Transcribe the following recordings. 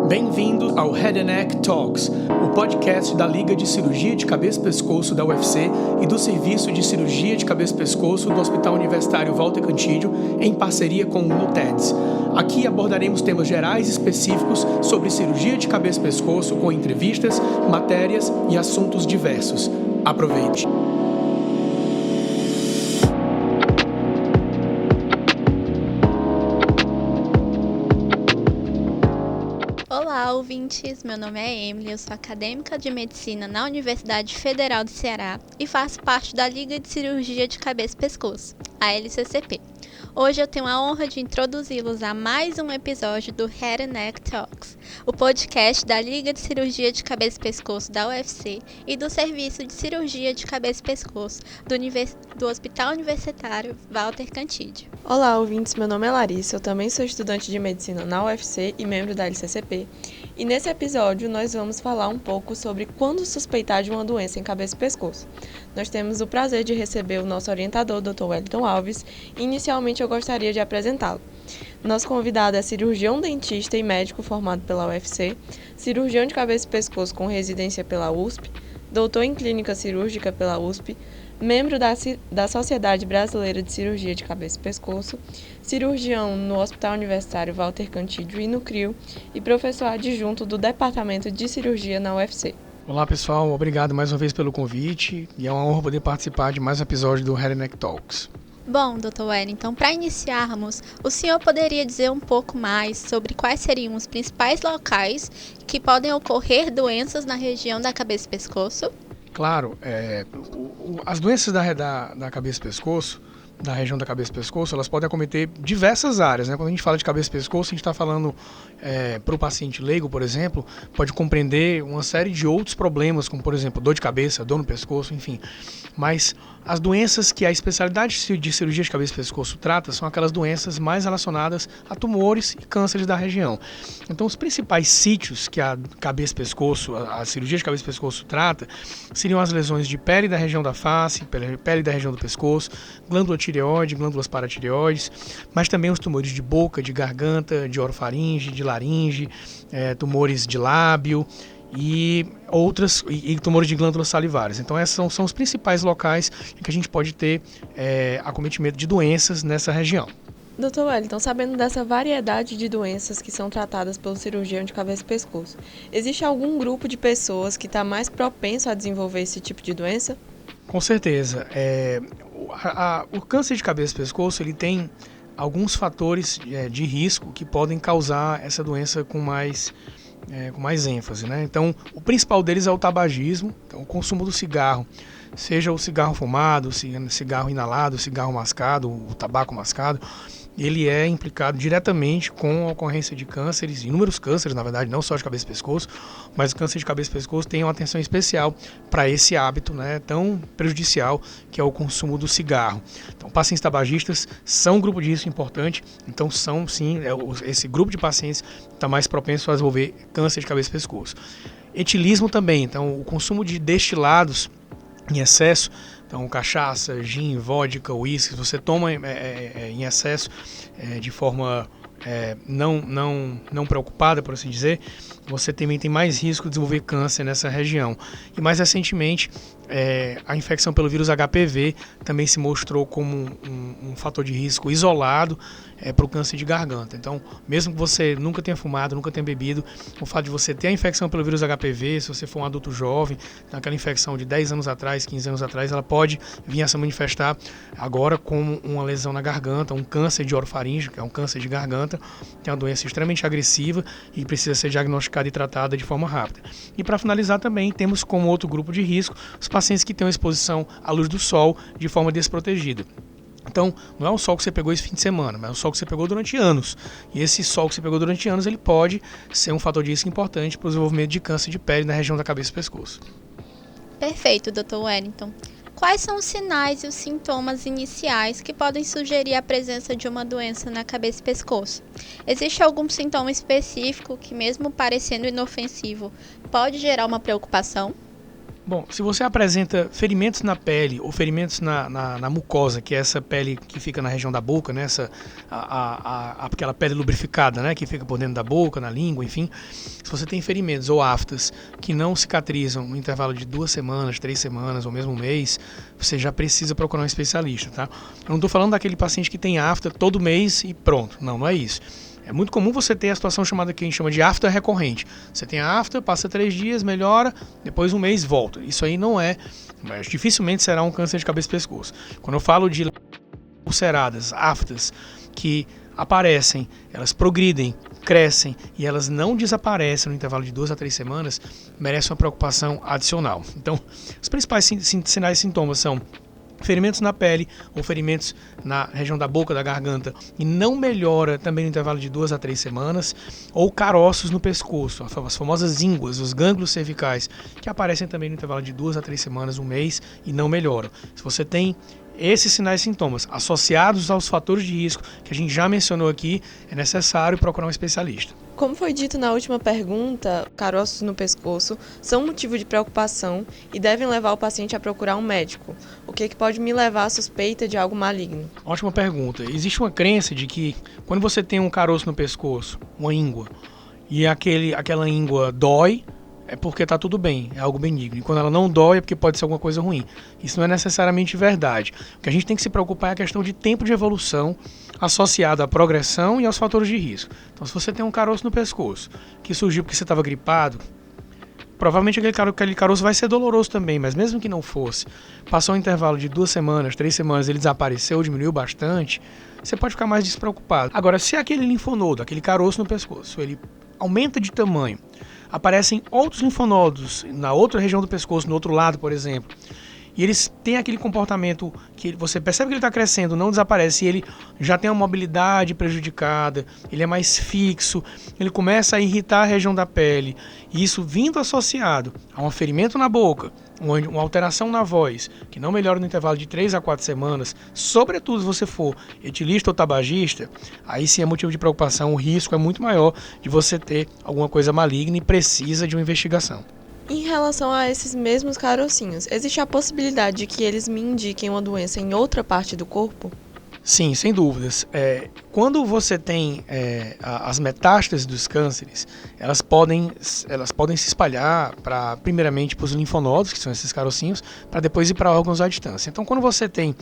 Bem-vindo ao Head and Neck Talks, o podcast da Liga de Cirurgia de Cabeça e Pescoço da UFC e do Serviço de Cirurgia de Cabeça e Pescoço do Hospital Universitário Walter Cantídio, em parceria com o NUTEDS. Aqui abordaremos temas gerais e específicos sobre cirurgia de cabeça e pescoço com entrevistas, matérias e assuntos diversos. Aproveite! Olá, ouvintes! Meu nome é Emily, eu sou acadêmica de medicina na Universidade Federal do Ceará e faço parte da Liga de Cirurgia de Cabeça e Pescoço, a LCCP. Hoje eu tenho a honra de introduzi-los a mais um episódio do Head and Neck Talks, o podcast da Liga de Cirurgia de Cabeça e Pescoço da UFC e do Serviço de Cirurgia de Cabeça e Pescoço do Hospital Universitário Walter Cantídio. Olá, ouvintes, meu nome é Larissa, eu também sou estudante de medicina na UFC e membro da LCCP. E nesse episódio nós vamos falar um pouco sobre quando suspeitar de uma doença em cabeça e pescoço. Nós temos o prazer de receber o nosso orientador, Dr. Wellington Alves, e inicialmente eu gostaria de apresentá-lo. Nosso convidado é cirurgião dentista e médico formado pela UFC, cirurgião de cabeça e pescoço com residência pela USP, doutor em clínica cirúrgica pela USP, membro da Sociedade Brasileira de Cirurgia de Cabeça e Pescoço, cirurgião no Hospital Universitário Walter Cantídio e no CRIO e professor adjunto do Departamento de Cirurgia na UFC. Olá pessoal, obrigado mais uma vez pelo convite e é uma honra poder participar de mais um episódio do Head and Neck Talks. Bom, Dr. Wellington, para iniciarmos, o senhor poderia dizer um pouco mais sobre quais seriam os principais locais que podem ocorrer doenças na região da cabeça e pescoço? Claro, as doenças da cabeça e pescoço, da região da cabeça e pescoço, elas podem acometer diversas áreas, né? Quando a gente fala de cabeça e pescoço, a gente está falando, para o paciente leigo, por exemplo, pode compreender uma série de outros problemas, como, por exemplo, dor de cabeça, dor no pescoço, enfim. Mas as doenças que a especialidade de cirurgia de cabeça e pescoço trata são aquelas doenças mais relacionadas a tumores e cânceres da região. Então, os principais sítios que a cabeça e pescoço, a cirurgia de cabeça e pescoço trata, seriam as lesões de pele da região da face, pele da região do pescoço, glândula tireoide, glândulas paratireoides, mas também os tumores de boca, de garganta, de orofaringe, de laringe, tumores de lábio, e tumores de glândulas salivares. Então esses são os principais locais em que a gente pode ter acometimento de doenças nessa região. Dr. Wellington, sabendo dessa variedade de doenças que são tratadas pelo cirurgião de cabeça e pescoço, existe algum grupo de pessoas que está mais propenso a desenvolver esse tipo de doença? Com certeza. O câncer de cabeça e pescoço ele tem alguns fatores de risco que podem causar essa doença com mais ênfase, né? Então, o principal deles é o tabagismo, então, o consumo do cigarro, seja o cigarro fumado, cigarro inalado, cigarro mascado, o tabaco mascado, ele é implicado diretamente com a ocorrência de cânceres, inúmeros cânceres, na verdade, não só de cabeça e pescoço, mas o câncer de cabeça e pescoço tem uma atenção especial para esse hábito, né, tão prejudicial que é o consumo do cigarro. Então, pacientes tabagistas são um grupo de risco importante, então são sim, esse grupo de pacientes está mais propenso a desenvolver câncer de cabeça e pescoço. Etilismo também, então o consumo de destilados em excesso, então cachaça, gin, vodka, uísque, você toma em excesso de forma não preocupada, por assim dizer, você também tem mais risco de desenvolver câncer nessa região. E mais recentemente, a infecção pelo vírus HPV também se mostrou como um fator de risco isolado para o câncer de garganta. Então, mesmo que você nunca tenha fumado, nunca tenha bebido, o fato de você ter a infecção pelo vírus HPV, se você for um adulto jovem, aquela infecção de 10 anos atrás, 15 anos atrás, ela pode vir a se manifestar agora como uma lesão na garganta, um câncer de orofaringe, que é um câncer de garganta, que é uma doença extremamente agressiva e precisa ser diagnosticada e tratada de forma rápida. E para finalizar também, temos como outro grupo de risco os pacientes que têm uma exposição à luz do sol de forma desprotegida. Então, não é o sol que você pegou esse fim de semana, mas é o sol que você pegou durante anos. E esse sol que você pegou durante anos, ele pode ser um fator de risco importante para o desenvolvimento de câncer de pele na região da cabeça e pescoço. Perfeito, Dr. Wellington. Quais são os sinais e os sintomas iniciais que podem sugerir a presença de uma doença na cabeça e pescoço? Existe algum sintoma específico que, mesmo parecendo inofensivo, pode gerar uma preocupação? Bom, se você apresenta ferimentos na pele ou ferimentos na mucosa, que é essa pele que fica na região da boca, né? Aquela pele lubrificada, né? Que fica por dentro da boca, na língua, enfim. Se você tem ferimentos ou aftas que não cicatrizam no intervalo de 2 semanas, 3 semanas ou mesmo um mês, você já precisa procurar um especialista, tá? Eu não estou falando daquele paciente que tem afta todo mês e pronto. Não é isso. É muito comum você ter a situação chamada que a gente chama de afta recorrente. Você tem a afta, passa 3 dias, melhora, depois um mês volta. Isso aí não é, mas dificilmente será um câncer de cabeça e pescoço. Quando eu falo de ulceradas, aftas, que aparecem, elas progridem, crescem e elas não desaparecem no intervalo de 2 a 3 semanas, merece uma preocupação adicional. Então, os principais sinais e sintomas são ferimentos na pele ou ferimentos na região da boca, da garganta e não melhora também no intervalo de 2 a 3 semanas, ou caroços no pescoço, as famosas ínguas, os gânglios cervicais, que aparecem também no intervalo de 2 a 3 semanas, um mês e não melhoram. Se você tem esses sinais e sintomas associados aos fatores de risco que a gente já mencionou aqui, é necessário procurar um especialista. Como foi dito na última pergunta, caroços no pescoço são motivo de preocupação e devem levar o paciente a procurar um médico. O que pode me levar à suspeita de algo maligno? Ótima pergunta. Existe uma crença de que quando você tem um caroço no pescoço, uma íngua, e aquela íngua dói, é porque está tudo bem, é algo benigno. E quando ela não dói é porque pode ser alguma coisa ruim. Isso não é necessariamente verdade. O que a gente tem que se preocupar é a questão de tempo de evolução associado à progressão e aos fatores de risco. Então, se você tem um caroço no pescoço que surgiu porque você estava gripado, provavelmente aquele caroço vai ser doloroso também, mas mesmo que não fosse, passou um intervalo de 2 semanas, 3 semanas, ele desapareceu, diminuiu bastante, você pode ficar mais despreocupado. Agora, se aquele linfonodo, aquele caroço no pescoço, ele aumenta de tamanho, aparecem outros linfonodos na outra região do pescoço, no outro lado, por exemplo, e eles têm aquele comportamento que você percebe que ele está crescendo, não desaparece, e ele já tem uma mobilidade prejudicada, ele é mais fixo, ele começa a irritar a região da pele, e isso vindo associado a um ferimento na boca, uma alteração na voz, que não melhora no intervalo de 3 a 4 semanas, sobretudo se você for etilista ou tabagista, aí sim é motivo de preocupação, o risco é muito maior de você ter alguma coisa maligna e precisa de uma investigação. Em relação a esses mesmos carocinhos, existe a possibilidade de que eles me indiquem uma doença em outra parte do corpo? Sim, sem dúvidas. Quando você tem as metástases dos cânceres, elas podem se espalhar primeiramente para os linfonodos, que são esses carocinhos, para depois ir para órgãos à distância. Então, quando você tem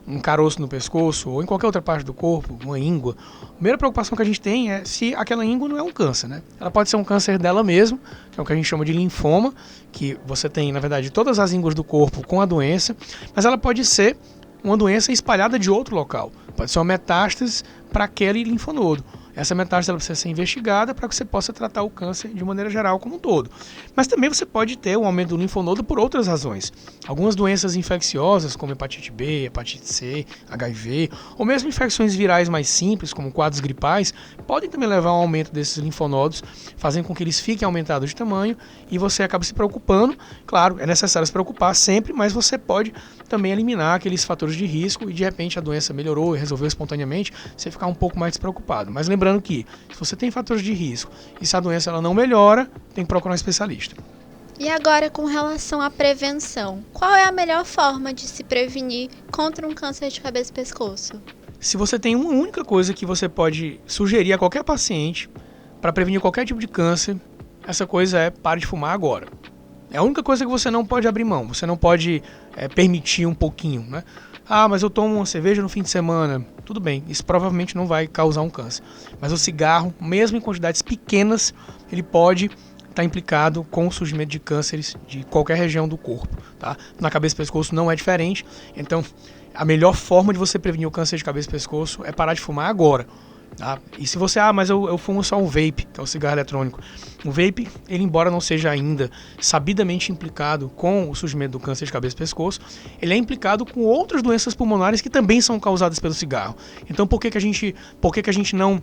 um caroço no pescoço ou em qualquer outra parte do corpo, uma íngua, a primeira preocupação que a gente tem é se aquela íngua não é um câncer, né? Ela pode ser um câncer dela mesma, que é o que a gente chama de linfoma, que você tem, na verdade, todas as ínguas do corpo com a doença, mas ela pode ser uma doença espalhada de outro local. Pode ser uma metástase para aquele linfonodo. Essa metástase ela precisa ser investigada para que você possa tratar o câncer de maneira geral como um todo. Mas também você pode ter um aumento do linfonodo por outras razões. Algumas doenças infecciosas, como hepatite B, hepatite C, HIV, ou mesmo infecções virais mais simples, como quadros gripais, podem também levar a um aumento desses linfonodos, fazendo com que eles fiquem aumentados de tamanho e você acaba se preocupando. Claro, é necessário se preocupar sempre, mas você pode também eliminar aqueles fatores de risco e de repente a doença melhorou e resolveu espontaneamente, você ficar um pouco mais despreocupado. Mas lembrando que, se você tem fatores de risco e se a doença ela não melhora, tem que procurar um especialista. E agora, com relação à prevenção, qual é a melhor forma de se prevenir contra um câncer de cabeça e pescoço? Se você tem uma única coisa que você pode sugerir a qualquer paciente para prevenir qualquer tipo de câncer, essa coisa é pare de fumar agora. É a única coisa que você não pode abrir mão, você não pode permitir um pouquinho, né? Ah, mas eu tomo uma cerveja no fim de semana. Tudo bem, isso provavelmente não vai causar um câncer. Mas o cigarro, mesmo em quantidades pequenas, ele pode estar implicado com o surgimento de cânceres de qualquer região do corpo, tá? Na cabeça e pescoço não é diferente. Então, a melhor forma de você prevenir o câncer de cabeça e pescoço é parar de fumar agora. Tá? E se você, mas eu fumo só um vape, que é o cigarro eletrônico. O vape, ele embora não seja ainda sabidamente implicado com o surgimento do câncer de cabeça e pescoço, ele é implicado com outras doenças pulmonares que também são causadas pelo cigarro. Então por que que a gente não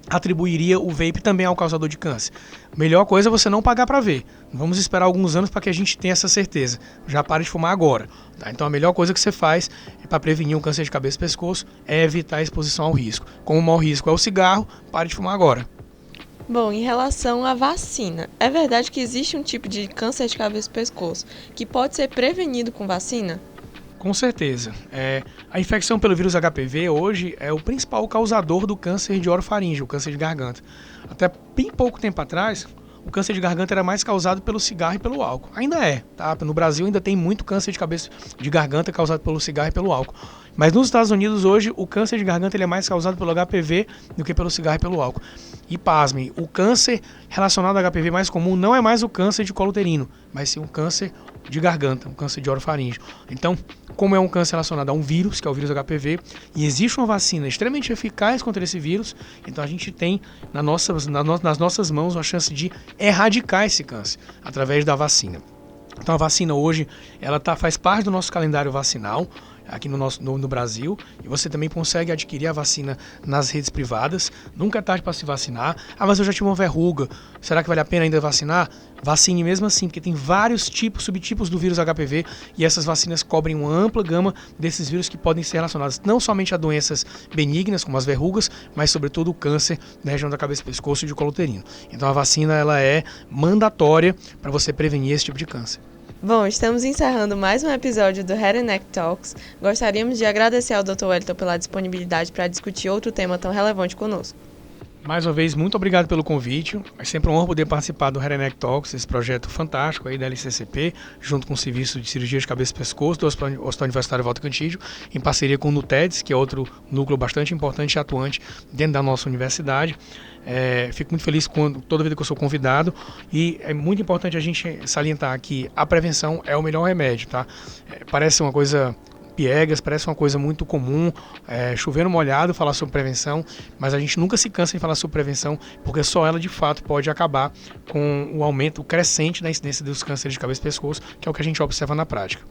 atribuiria o vape também ao causador de câncer? A melhor coisa é você não pagar para ver. Vamos esperar alguns anos para que a gente tenha essa certeza. Já pare de fumar agora. Tá? Então a melhor coisa que você faz para prevenir um câncer de cabeça e pescoço é evitar a exposição ao risco. Como o maior risco é o cigarro, pare de fumar agora. Bom, em relação à vacina, é verdade que existe um tipo de câncer de cabeça e pescoço que pode ser prevenido com vacina? Com certeza. A infecção pelo vírus HPV hoje é o principal causador do câncer de orofaringe, o câncer de garganta. Até bem pouco tempo atrás, o câncer de garganta era mais causado pelo cigarro e pelo álcool. Ainda é, tá? No Brasil ainda tem muito câncer de cabeça de garganta causado pelo cigarro e pelo álcool. Mas nos Estados Unidos hoje o câncer de garganta ele é mais causado pelo HPV do que pelo cigarro e pelo álcool. E pasmem, o câncer relacionado ao HPV mais comum não é mais o câncer de colo uterino, mas sim um câncer de garganta, um câncer de orofaringe. Então, como é um câncer relacionado a um vírus, que é o vírus HPV, e existe uma vacina extremamente eficaz contra esse vírus, então a gente tem nas nossas mãos a chance de erradicar esse câncer através da vacina. Então a vacina hoje ela faz parte do nosso calendário vacinal aqui no Brasil, e você também consegue adquirir a vacina nas redes privadas. Nunca é tarde para se vacinar. Ah, mas eu já tive uma verruga, será que vale a pena ainda vacinar? Vacine mesmo assim, porque tem vários subtipos do vírus HPV, e essas vacinas cobrem uma ampla gama desses vírus que podem ser relacionados não somente a doenças benignas, como as verrugas, mas sobretudo o câncer na região da cabeça, pescoço e de colo uterino. Então a vacina ela é mandatória para você prevenir esse tipo de câncer. Bom, estamos encerrando mais um episódio do Head and Neck Talks. Gostaríamos de agradecer ao Dr. Wellington pela disponibilidade para discutir outro tema tão relevante conosco. Mais uma vez, muito obrigado pelo convite. É sempre uma honra poder participar do Head and Neck Talks, esse projeto fantástico aí da LCCP, junto com o Serviço de Cirurgia de Cabeça e Pescoço do Hospital Universitário Walter Cantídio, em parceria com o NUTEDS, que é outro núcleo bastante importante e atuante dentro da nossa universidade. Fico muito feliz toda vez que eu sou convidado, e é muito importante a gente salientar que a prevenção é o melhor remédio, tá? Parece uma coisa piegas, parece uma coisa muito comum, chover no molhado falar sobre prevenção, mas a gente nunca se cansa de falar sobre prevenção, porque só ela de fato pode acabar com o aumento crescente da incidência dos cânceres de cabeça e pescoço, que é o que a gente observa na prática.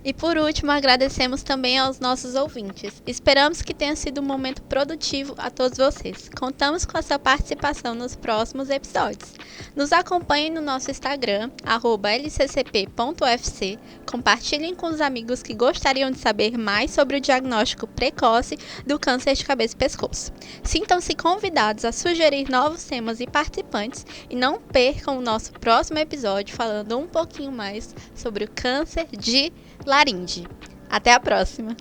E por último, agradecemos também aos nossos ouvintes. Esperamos que tenha sido um momento produtivo a todos vocês. Contamos com a sua participação nos próximos episódios. Nos acompanhem no nosso Instagram, @lccp.ufc. Compartilhem com os amigos que gostariam de saber mais sobre o diagnóstico precoce do câncer de cabeça e pescoço. Sintam-se convidados a sugerir novos temas e participantes, e não percam o nosso próximo episódio falando um pouquinho mais sobre o câncer de laringe. Até a próxima!